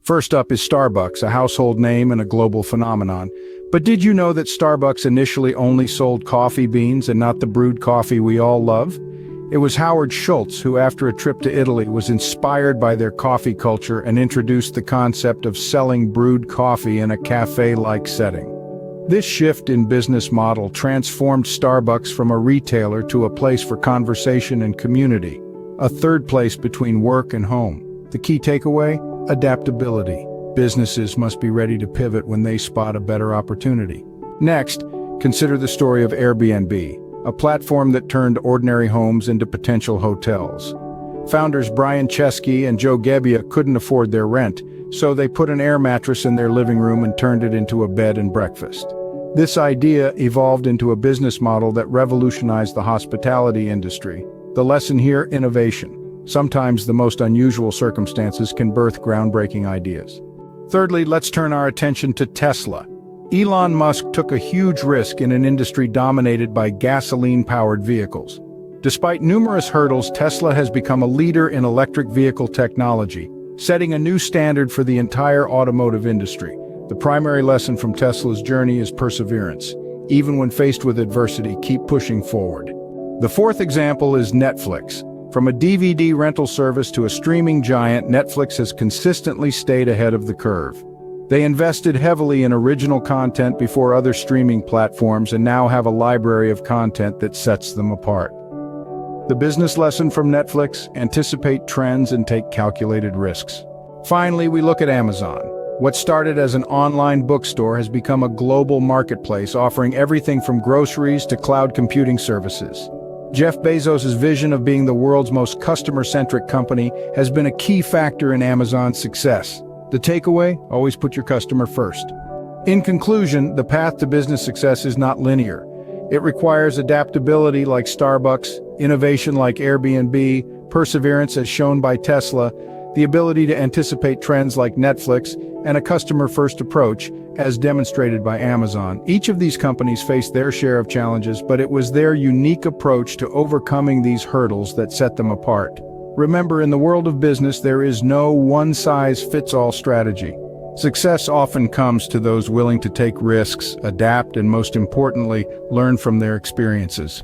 First up is Starbucks, a household name and a global phenomenon. But did you know that Starbucks initially only sold coffee beans and not the brewed coffee we all love? It was Howard Schultz who, after a trip to Italy, was inspired by their coffee culture and introduced the concept of selling brewed coffee in a cafe-like setting. This shift in business model transformed Starbucks from a retailer to a place for conversation and community, a third place between work and home. The key takeaway? Adaptability. Businesses must be ready to pivot when they spot a better opportunity. Next, consider the story of Airbnb, a platform that turned ordinary homes into potential hotels. Founders Brian Chesky and Joe Gebbia couldn't afford their rent, so they put an air mattress in their living room and turned it into a bed and breakfast. This idea evolved into a business model that revolutionized the hospitality industry. The lesson here: innovation. Sometimes the most unusual circumstances can birth groundbreaking ideas. Thirdly, let's turn our attention to Tesla. Elon Musk took a huge risk in an industry dominated by gasoline-powered vehicles. Despite numerous hurdles, Tesla has become a leader in electric vehicle technology, setting a new standard for the entire automotive industry. The primary lesson from Tesla's journey is perseverance. Even when faced with adversity, keep pushing forward. The fourth example is Netflix. From a DVD rental service to a streaming giant, Netflix has consistently stayed ahead of the curve. They invested heavily in original content before other streaming platforms and now have a library of content that sets them apart. The business lesson from Netflix: anticipate trends and take calculated risks. Finally, we look at Amazon. What started as an online bookstore has become a global marketplace offering everything from groceries to cloud computing services. Jeff Bezos' vision of being the world's most customer-centric company has been a key factor in Amazon's success. The takeaway? Always put your customer first. In conclusion, the path to business success is not linear. It requires adaptability like Starbucks, innovation like Airbnb, perseverance as shown by Tesla, the ability to anticipate trends like Netflix, and a customer-first approach, as demonstrated by Amazon. Each of these companies faced their share of challenges, but it was their unique approach to overcoming these hurdles that set them apart. Remember, in the world of business, there is no one-size-fits-all strategy. Success often comes to those willing to take risks, adapt, and most importantly, learn from their experiences.